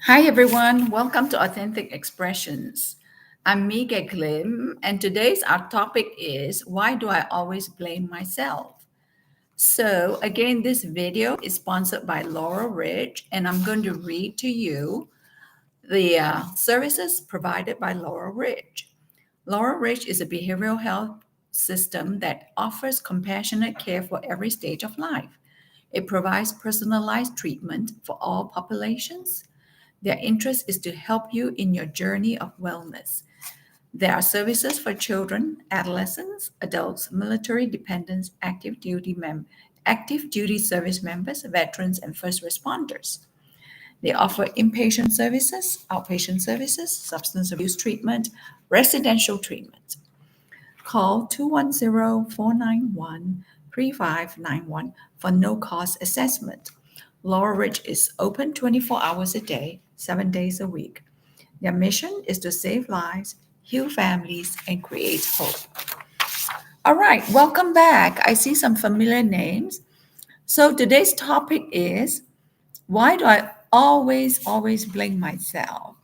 Hi, everyone. Welcome to Authentic Expressions. I'm Mika Klim, and today's our topic is why do I always blame myself? So, again, this video is sponsored by Laurel Ridge, and I'm going to read to you the services provided by Laurel Ridge. Laurel Ridge is a behavioral health system that offers compassionate care for every stage of life. It provides personalized treatment for all populations. Their interest is to help you in your journey of wellness. There are services for children, adolescents, adults, military dependents, active duty service members, veterans, and first responders. They offer inpatient services, outpatient services, substance abuse treatment, residential treatment. Call 210-491-3591 for no-cost assessment. Laurel Ridge is open 24 hours a day, 7 days a week. Their mission is to save lives, heal families, and create hope. All right, welcome back. I see some familiar names. So today's topic is why do I always blame myself?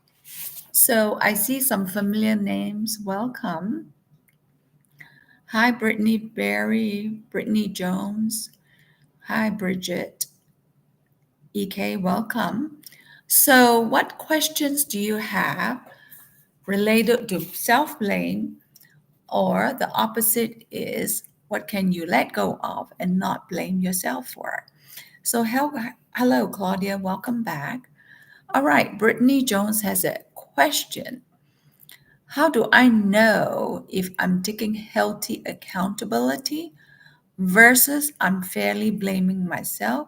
So I see some familiar names. Welcome. Hi, Brittany Berry, Brittany Jones. Hi, Bridget. EK, welcome. So, what questions do you have related to self blame, or the opposite is what can you let go of and not blame yourself for? So, hello, Claudia, welcome back. All right, Brittany Jones has a question. How do I know if I'm taking healthy accountability versus unfairly blaming myself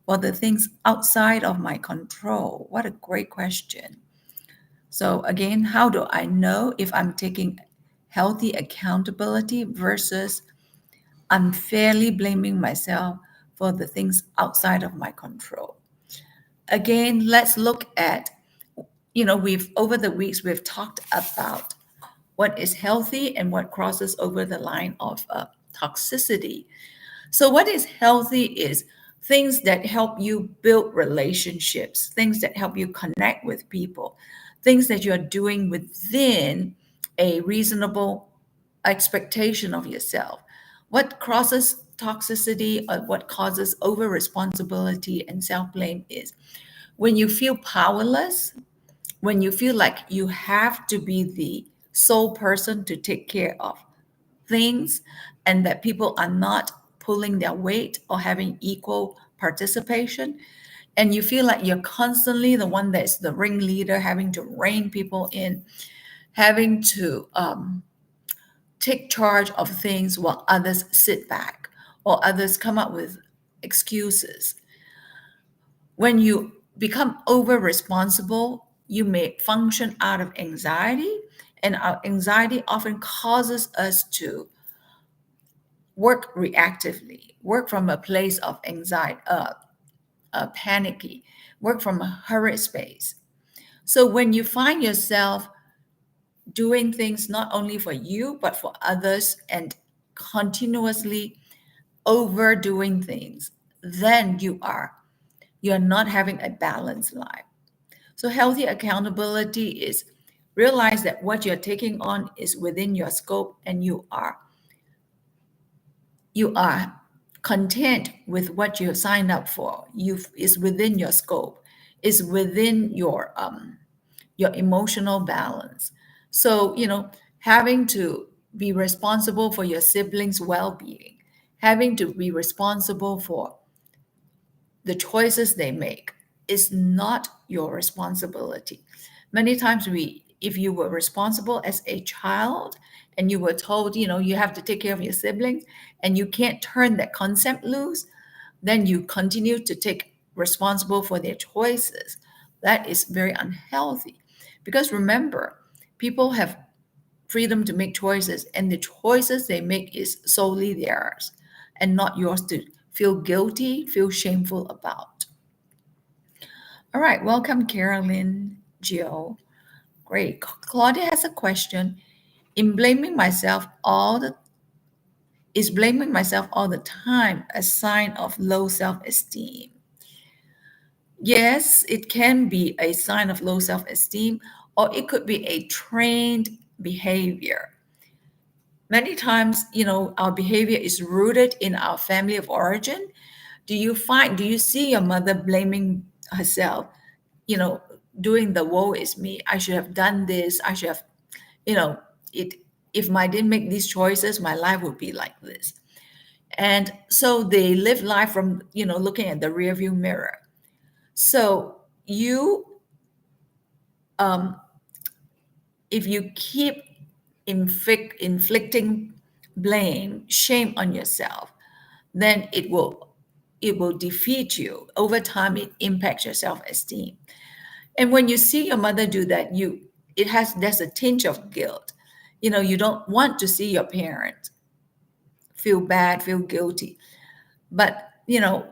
for the things outside of my control? What a great question. So, again, how do I know if I'm taking healthy accountability versus unfairly blaming myself for the things outside of my control? Again, let's look at, we've over the weeks, we've talked about what is healthy and what crosses over the line of toxicity. So, what is healthy is things that help you build relationships, things that help you connect with people, things that you're doing within a reasonable expectation of yourself. What crosses toxicity or what causes over responsibility and self blame is when you feel powerless, when you feel like you have to be the sole person to take care of things and that people are not pulling their weight or having equal participation, and you feel like you're constantly the one that's the ringleader, having to rein people in, having to take charge of things while others sit back or others come up with excuses. When you become over responsible, you may function out of anxiety, and our anxiety often causes us to work reactively, work from a place of anxiety, panicky, work from a hurried space. So when you find yourself doing things not only for you, but for others and continuously overdoing things, then you're not having a balanced life. So healthy accountability is realize that what you're taking on is within your scope and you are content with what you signed up for. You is within your scope, is within your emotional balance. So, having to be responsible for your siblings' well-being, having to be responsible for the choices they make is not your responsibility. Many times if you were responsible as a child and you were told, you have to take care of your siblings and you can't turn that concept loose, then you continue to take responsible for their choices. That is very unhealthy. Because remember, people have freedom to make choices, and the choices they make is solely theirs and not yours to feel guilty, feel shameful about. All right, welcome, Carolyn Gio. Great. Claudia has a question. In blaming myself all the is blaming myself all the time a sign of low self-esteem? Yes, it can be a sign of low self esteem, or it could be a trained behavior. Many times, our behavior is rooted in our family of origin. Do you see your mother blaming herself, you know, doing the woe is me? I should have done this. I should have, you know, it, if I didn't make these choices, my life would be like this. And so they live life from, looking at the rearview mirror. So you, um, if you keep inflicting blame, shame on yourself, then it will defeat you. Over time, it impacts your self-esteem. And when you see your mother do that, there's a tinge of guilt. You don't want to see your parent feel bad, feel guilty. But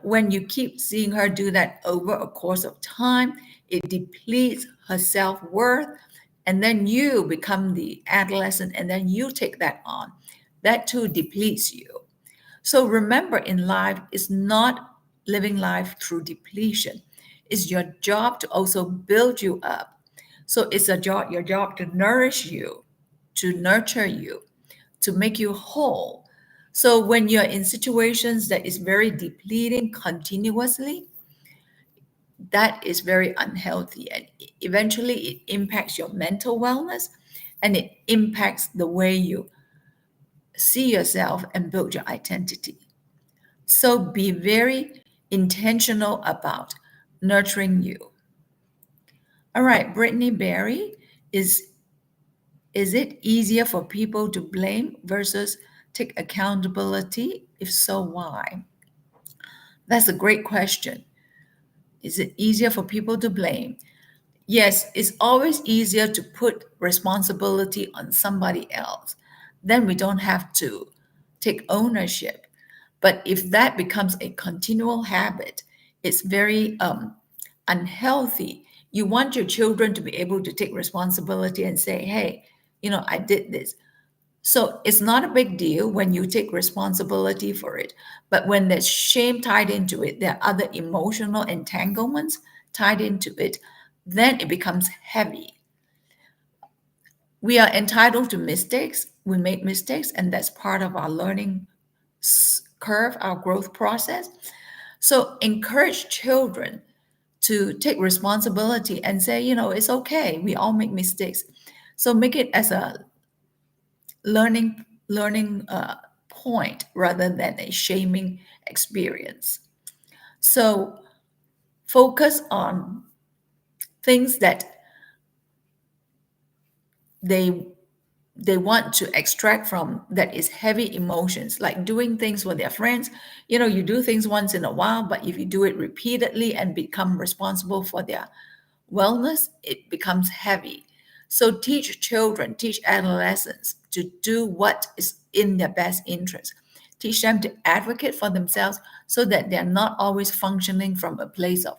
when you keep seeing her do that over a course of time, it depletes her self-worth. And then you become the adolescent, and then you take that on. That too depletes you. So remember, in life, it's not living life through depletion. It's your job to also build you up. So it's your job to nourish you, to nurture you, to make you whole. So when you're in situations that is very depleting continuously, that is very unhealthy, and eventually it impacts your mental wellness, and it impacts the way you see yourself and build your identity. So be very intentional about nurturing you. All right, Brittany Berry, is is it easier for people to blame versus take accountability? If so, why? That's a great question. Is it easier for people to blame? Yes, it's always easier to put responsibility on somebody else. Then we don't have to take ownership. But if that becomes a continual habit, it's very unhealthy. You want your children to be able to take responsibility and say, hey, I did this. So it's not a big deal when you take responsibility for it. But when there's shame tied into it, there are other emotional entanglements tied into it, then it becomes heavy. We are entitled to mistakes. We make mistakes, and that's part of our learning curve, our growth process. So encourage children to take responsibility and say, it's okay. We all make mistakes. So make it as a learning point rather than a shaming experience. So focus on things that they they want to extract from, that is heavy emotions, like doing things for their friends. You do things once in a while, but if you do it repeatedly and become responsible for their wellness, it becomes heavy. So teach adolescents to do what is in their best interest. Teach them to advocate for themselves so that they're not always functioning from a place of,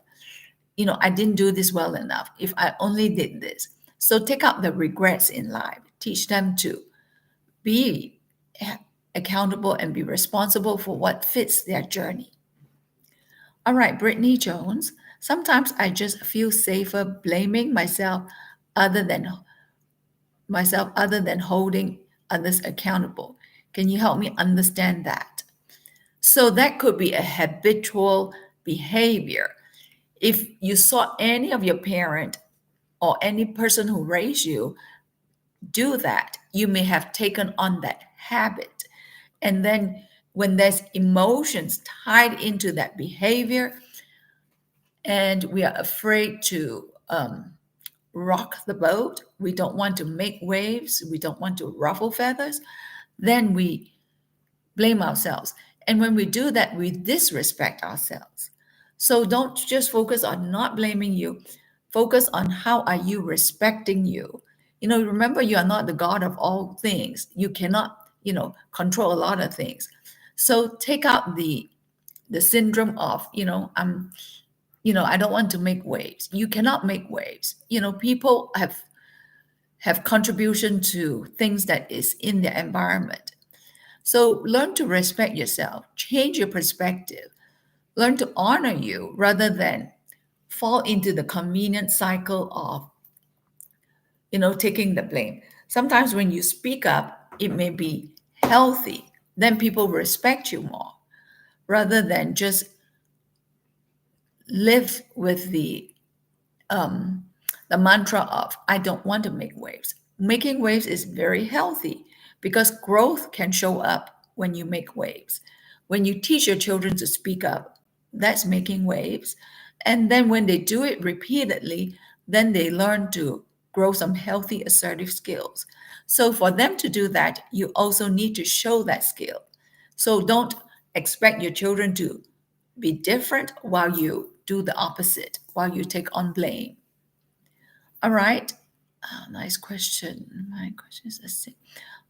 I didn't do this well enough. If I only did this. So take out the regrets in life. Teach them to be accountable and be responsible for what fits their journey. All right, Brittany Jones. Sometimes I just feel safer blaming other than holding others accountable. Can you help me understand that? So that could be a habitual behavior. If you saw any of your parent or any person who raised you do that, you may have taken on that habit. And then when there's emotions tied into that behavior, and we are afraid to rock the boat, we don't want to make waves, we don't want to ruffle feathers, then we blame ourselves. And when we do that, we disrespect ourselves. So don't just focus on not blaming you, focus on how are you respecting you. Remember, you are not the God of all things. You cannot, control a lot of things. So take out the syndrome of, I don't want to make waves. You cannot make waves. People have contribution to things that is in their environment. So learn to respect yourself, change your perspective, learn to honor you rather than fall into the convenient cycle of, taking the blame. Sometimes when you speak up, it may be healthy. Then people respect you more rather than just live with um, the mantra of I don't want to make waves. Making waves is very healthy because growth can show up when you make waves. When you teach your children to speak up, that's making waves. And then when they do it repeatedly, then they learn to grow some healthy assertive skills. So for them to do that, you also need to show that skill. So don't expect your children to be different while you do the opposite, while you take on blame. All right. Nice question. My question is the same.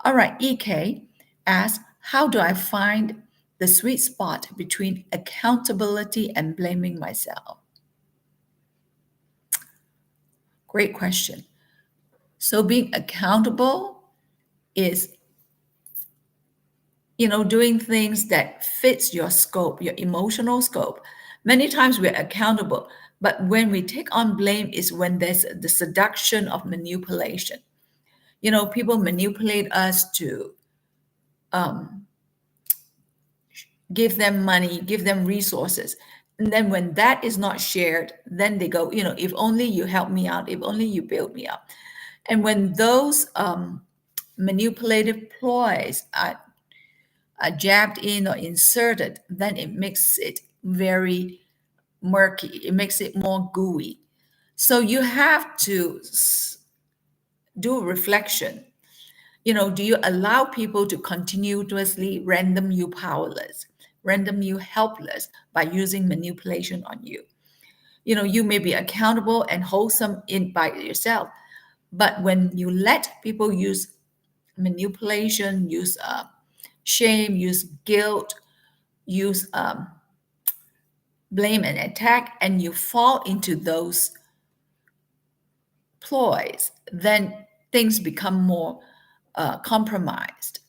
All right. EK asks, how do I find the sweet spot between accountability and blaming myself? Great question. So being accountable is, doing things that fits your scope, your emotional scope. Many times we're accountable, but when we take on blame is when there's the seduction of manipulation. People manipulate us to um, give them money, give them resources. And then when that is not shared, then they go, if only you help me out, if only you build me up. And when those manipulative ploys are jabbed in or inserted, then it makes it very murky. It makes it more gooey. So you have to do reflection. Do you allow people to continuously render you powerless, render you helpless by using manipulation on you? You may be accountable and wholesome in by yourself, but when you let people use manipulation, use shame, use guilt, use blame and attack, and you fall into those ploys, then things become more compromised.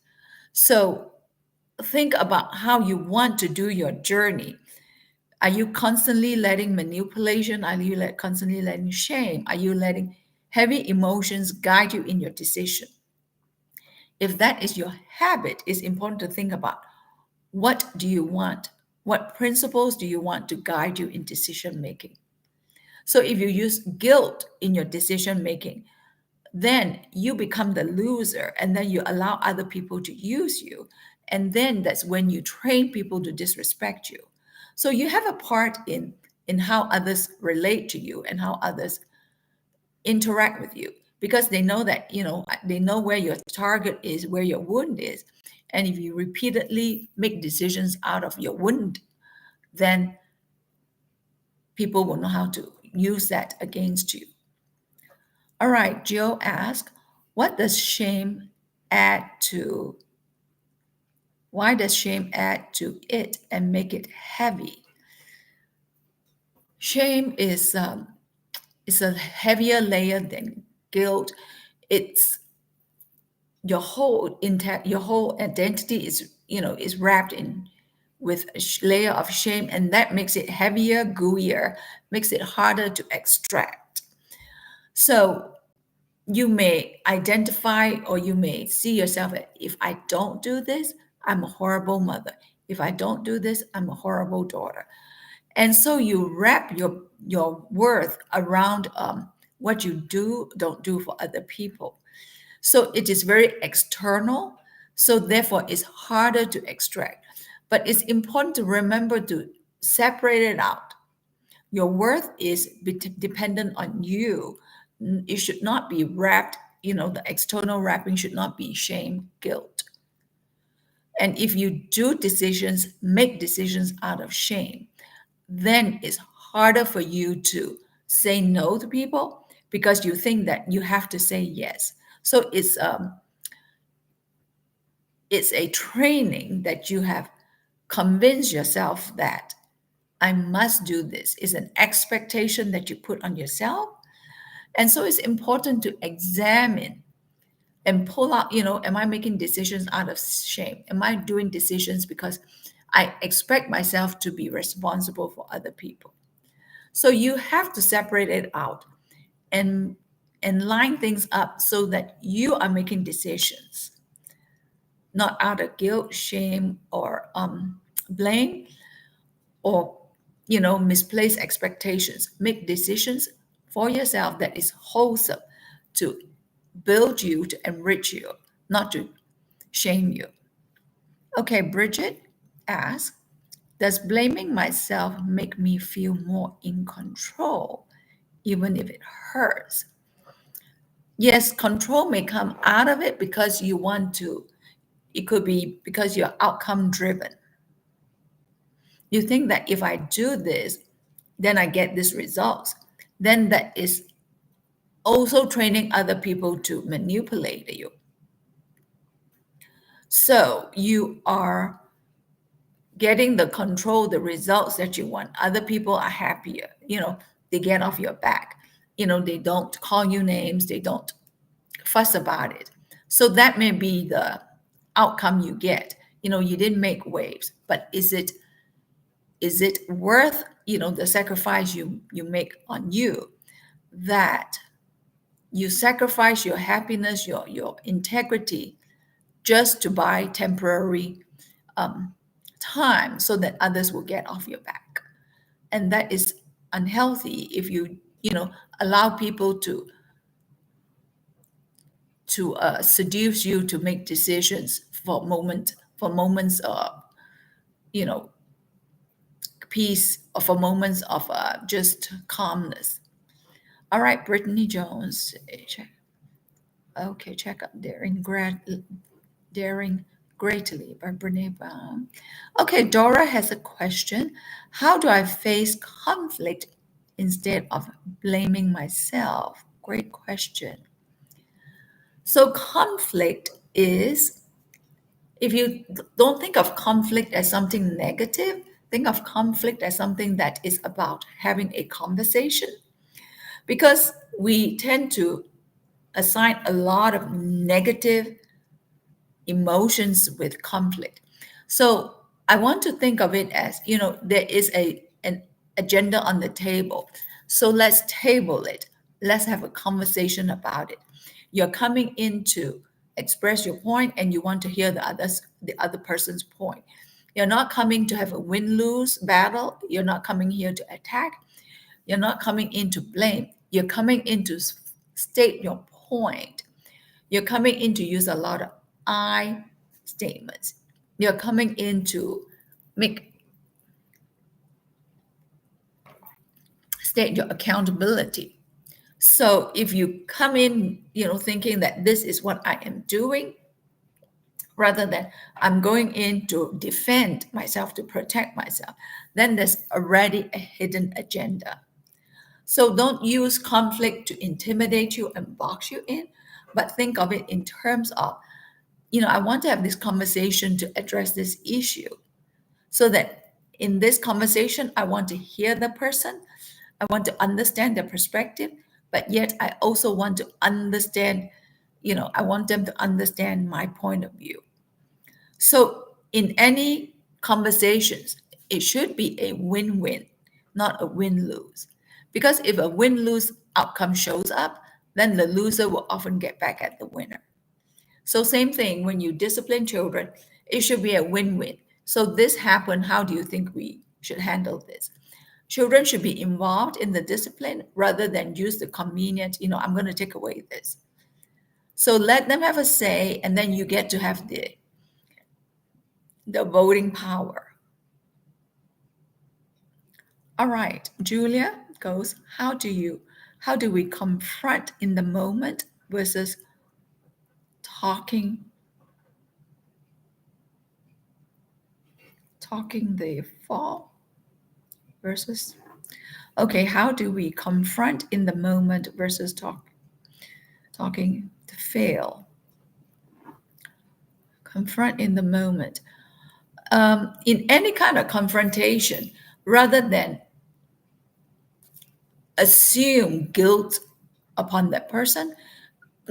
So think about how you want to do your journey. Are you constantly letting manipulation? Are you constantly letting shame? Are you letting heavy emotions guide you in your decision? If that is your habit, it's important to think about what do you want? What principles do you want to guide you in decision making? So if you use guilt in your decision making, then you become the loser and then you allow other people to use you. And then that's when you train people to disrespect you. So you have a part in how others relate to you and how others interact with you because they know that, they know where your target is, where your wound is. And if you repeatedly make decisions out of your wound, then people will know how to use that against you. All right, Joe asked, what does shame add to, why does shame add to it and make it heavy? Shame is a heavier layer than guilt. It's your whole identity is wrapped in with a layer of shame, and that makes it heavier, gooier, makes it harder to extract. So you may identify or you may see yourself as, if I don't do this, I'm a horrible mother. If I don't do this, I'm a horrible daughter. And so you wrap your worth around what you don't do for other people. So it is very external. So therefore, it's harder to extract. But it's important to remember to separate it out. Your worth is dependent on you. It should not be wrapped, the external wrapping should not be shame, guilt. And if you make decisions out of shame, then it's harder for you to say no to people because you think that you have to say yes. So it's a training that you have convinced yourself that I must do this. It's an expectation that you put on yourself. And so it's important to examine and pull out, am I making decisions out of shame? Am I doing decisions because I expect myself to be responsible for other people? So you have to separate it out and line things up so that you are making decisions, not out of guilt, shame, or blame, or misplaced expectations. Make decisions for yourself that is wholesome, to build you, to enrich you, not to shame you. Okay, Bridget asks, does blaming myself make me feel more in control, even if it hurts? Yes, control may come out of it because you want to. It could be because you're outcome driven. You think that if I do this, then I get these results. Then that is also training other people to manipulate you. So you are getting the control, the results that you want. Other people are happier. They get off your back. They don't call you names. They don't fuss about it. So that may be the outcome you get. You didn't make waves, but is it worth the sacrifice you make on you, that you sacrifice your happiness, your integrity, just to buy temporary um, time so that others will get off your back? And that is unhealthy if you allow people to seduce you to make decisions for moments of you know peace, or for moments of just calmness. All right, Brittany Jones. Check out Daring Greatly by Brene Brown. Okay, Dora has a question. How do I face conflict instead of blaming myself? Great question. So conflict is, if you don't think of conflict as something negative, think of conflict as something that is about having a conversation, because we tend to assign a lot of negative emotions with conflict. So I want to think of it as, there is an agenda on the table. So let's table it. Let's have a conversation about it. You're coming in to express your point, and you want to hear the other person's point. You're not coming to have a win-lose battle. You're not coming here to attack. You're not coming in to blame. You're coming in to state your point. You're coming in to use a lot of I statements. You're coming in to make state your accountability. So if you come in, thinking that this is what I am doing, rather than I'm going in to defend myself, to protect myself, then there's already a hidden agenda. So don't use conflict to intimidate you and box you in, but think of it in terms of, I want to have this conversation to address this issue, so that in this conversation, I want to hear the person. I want to understand their perspective, but yet I also want to understand, I want them to understand my point of view. So in any conversations, it should be a win-win, not a win-lose. Because if a win-lose outcome shows up, then the loser will often get back at the winner. So same thing, when you discipline children, it should be a win-win. So this happened, how do you think we should handle this? Children should be involved in the discipline rather than use the convenient, I'm going to take away this. So let them have a say, and then you get to have the voting power. All right, Julia goes, how do we confront in the moment versus talking the fall versus, okay, how do we confront in the moment versus talking to fail? Confront in the moment. In any kind of confrontation, rather than assume guilt upon that person,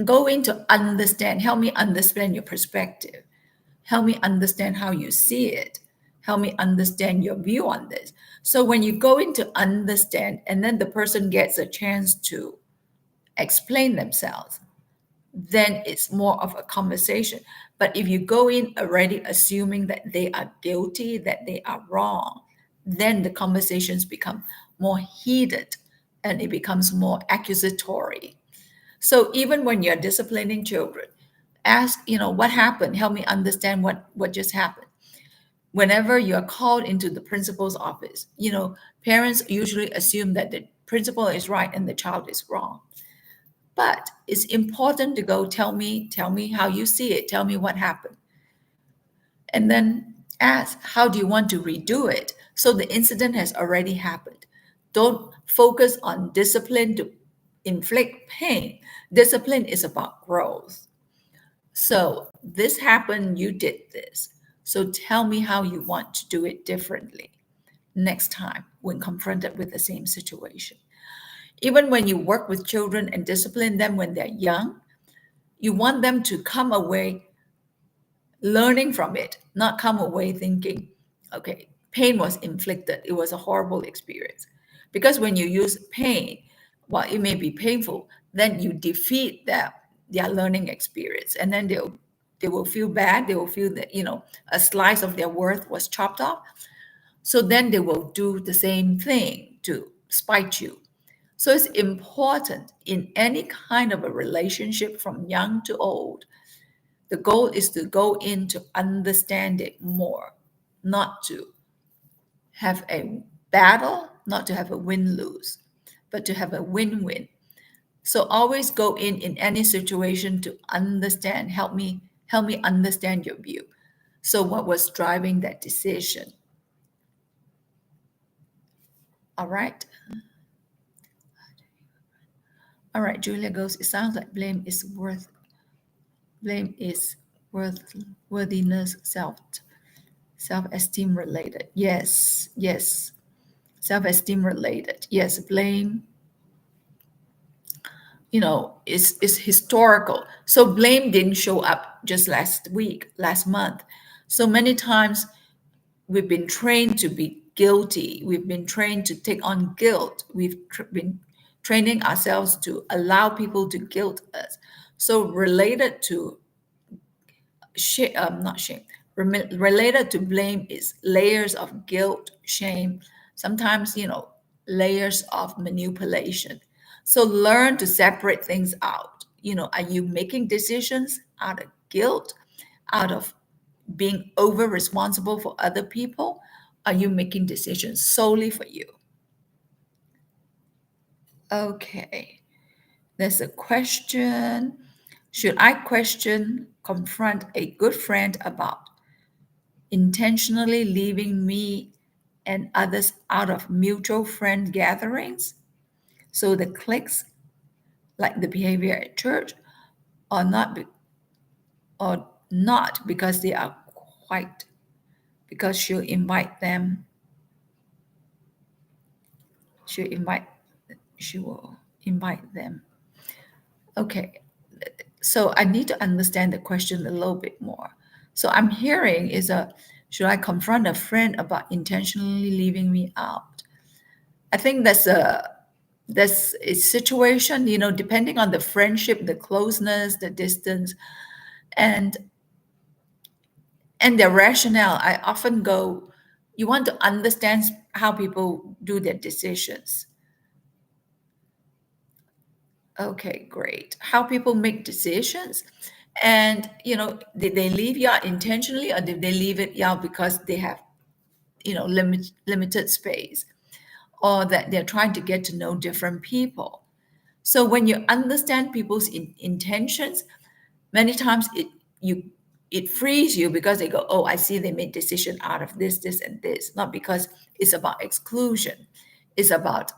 go in to understand. Help me understand your perspective. Help me understand how you see it. Help me understand your view on this. So when you go in to understand, and then the person gets a chance to explain themselves, then it's more of a conversation. But if you go in already assuming that they are guilty, that they are wrong, then the conversations become more heated and it becomes more accusatory. So even when you're disciplining children, ask, what happened? Help me understand what just happened. Whenever you're called into the principal's office, parents usually assume that the principal is right and the child is wrong. But it's important to go, tell me how you see it, tell me what happened. And then ask, how do you want to redo it? So the incident has already happened. Don't focus on discipline to inflict pain. Discipline is about growth. So this happened, you did this. So tell me how you want to do it differently next time when confronted with the same situation. Even when you work with children and discipline them when they're young, you want them to come away learning from it, not come away thinking, okay, pain was inflicted. It was a horrible experience. Because when you use pain, while it may be painful, then you defeat their learning experience. And then they will feel bad. They will feel that, a slice of their worth was chopped off. So then they will do the same thing to spite you. So it's important in any kind of a relationship from young to old. The goal is to go in to understand it more, not to have a battle, not to have a win-lose, but to have a win-win. So always go in any situation to understand, help me understand your view. So what was driving that decision? All right. All right, Julia goes, it sounds like blame is worthiness, self-esteem related. Yes. Self-esteem related. Yes, blame, is historical. So blame didn't show up just last week, last month. So many times we've been trained to be guilty. We've been trained to take on guilt. We've been training ourselves to allow people to guilt us. So related to not shame, related to blame is layers of guilt, shame, sometimes, layers of manipulation. So learn to separate things out. Are you making decisions out of guilt, out of being over responsible for other people? Are you making decisions solely for you? Okay, there's a question. Should I confront a good friend about intentionally leaving me and others out of mutual friend gatherings? So the cliques, like the behavior at church, or not because they are quite, because she'll invite she will invite them. Okay, so I need to understand the question a little bit more. So I'm hearing should I confront a friend about intentionally leaving me out? I think that's a situation, depending on the friendship, the closeness, the distance, and their rationale. I often go, you want to understand how people do their decisions. Okay, great. How people make decisions. And, did they leave you out intentionally or did they leave it out because they have, limited space, or that they're trying to get to know different people? So when you understand people's intentions, many times it frees you because they go, oh, I see they made decision out of this, and this, not because it's about exclusion. It's about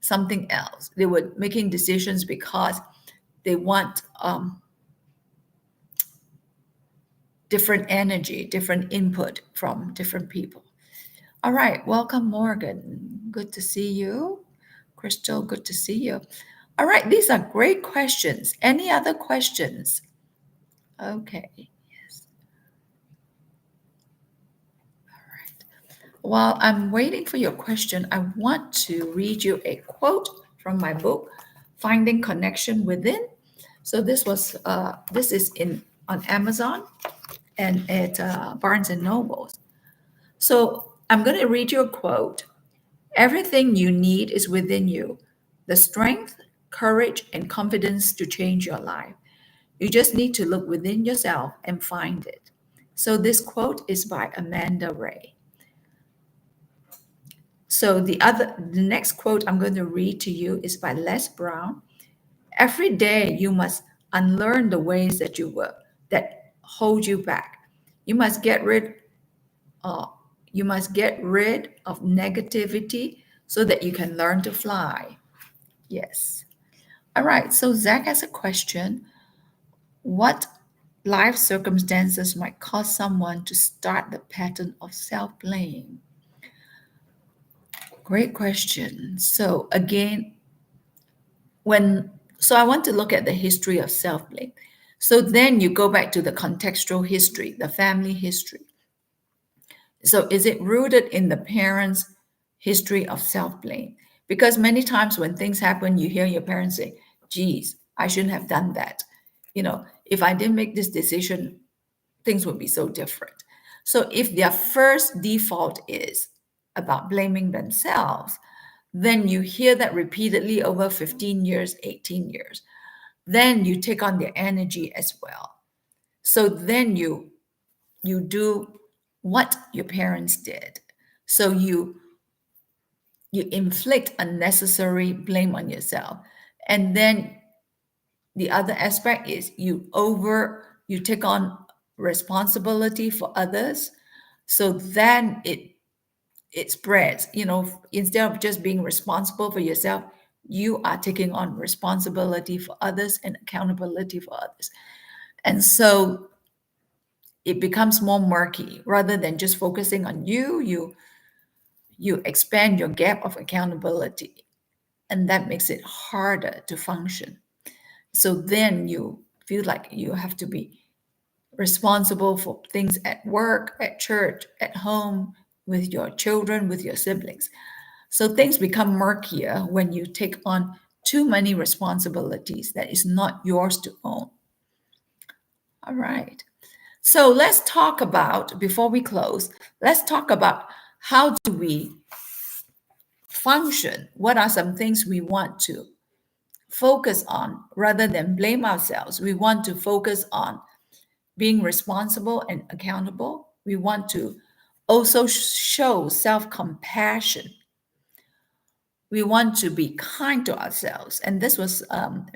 something else. They were making decisions because they want different energy, different input from different people. All right, welcome, Morgan. Good to see you. Crystal, good to see you. All right, these are great questions. Any other questions? Okay, yes. All right. while I'm waiting for your question, I want to read you a quote from my book, Finding Connection Within. So this is in on Amazon and at Barnes and Nobles. So I'm going to read you a quote. Everything you need is within you. The strength, courage, and confidence to change your life. You just need to look within yourself and find it. So this quote is by Amanda Ray. So the next quote I'm going to read to you is by Les Brown. Every day you must unlearn the ways that that hold you back. You must get rid uh, you must get rid of negativity so that you can learn to fly. Yes. All right. So Zach has a question. What life circumstances might cause someone to start the pattern of self-blame? Great question. So again, I want to look at the history of self-blame. So then you go back to the contextual history, the family history. So is it rooted in the parents' history of self-blame? Because many times when things happen, you hear your parents say, geez, I shouldn't have done that. If I didn't make this decision, things would be so different. So if their first default is about blaming themselves, then you hear that repeatedly over 15 years, 18 years. Then you take on their energy as well. So then you do what your parents did. So you inflict unnecessary blame on yourself. And then the other aspect is you take on responsibility for others. So then it spreads. Instead of just being responsible for yourself, you are taking on responsibility for others and accountability for others. And so it becomes more murky. Rather than just focusing on you expand your gap of accountability, and that makes it harder to function. So then you feel like you have to be responsible for things at work, at church, at home, with your children, with your siblings. So things become murkier when you take on too many responsibilities that is not yours to own. All right. So let's talk about, before we close, let's talk about how do we function? What are some things we want to focus on rather than blame ourselves? We want to focus on being responsible and accountable. We want to also show self-compassion. We want to be kind to ourselves. And this was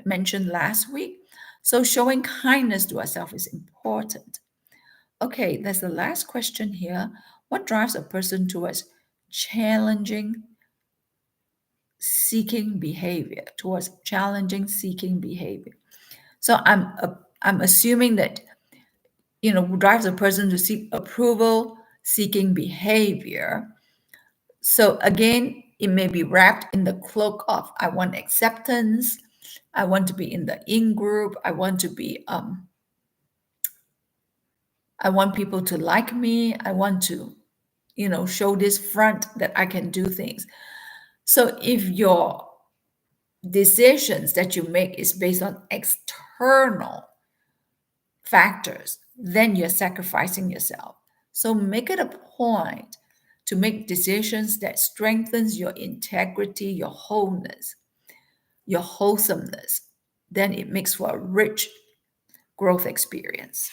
mentioned last week. So showing kindness to ourselves is important. Okay, that's the last question here. What drives a person towards challenging seeking behavior? Towards challenging seeking behavior. So I'm assuming that drives a person to seek approval, seeking behavior. So again, it may be wrapped in the cloak of I want acceptance, I want to be in the in group, I want to be I want people to like me, I want to show this front that I can do things. So if your decisions that you make is based on external factors, then you're sacrificing yourself. So make it a point to make decisions that strengthens your integrity, your wholeness, your wholesomeness. Then it makes for a rich growth experience.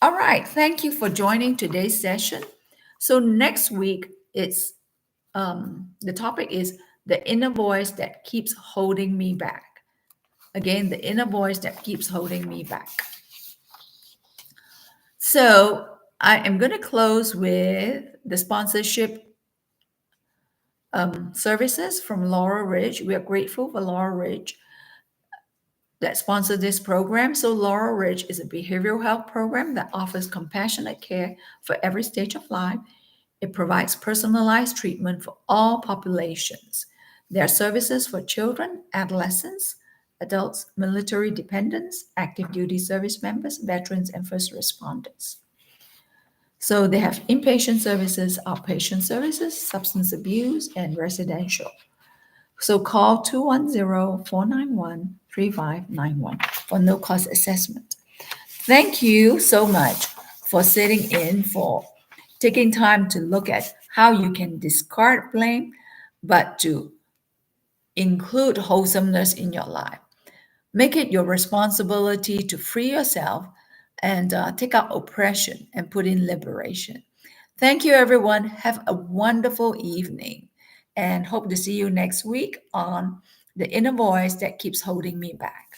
All right, thank you for joining today's session. So next week, it's the topic is the inner voice that keeps holding me back. Again, the inner voice that keeps holding me back. So I am going to close with the sponsorship services from Laurel Ridge. We are grateful for Laurel Ridge that sponsored this program. So Laurel Ridge is a behavioral health program that offers compassionate care for every stage of life. It provides personalized treatment for all populations. There are services for children, adolescents, adults, military dependents, active duty service members, veterans, and first responders. So they have inpatient services, outpatient services, substance abuse, and residential. So call 210-491-3591 for no cost assessment. Thank you so much for sitting in, for taking time to look at how you can discard blame, but to include wholesomeness in your life. Make it your responsibility to free yourself and take out oppression and put in liberation. Thank you, everyone. Have a wonderful evening and hope to see you next week on The Inner Voice That Keeps Holding Me Back.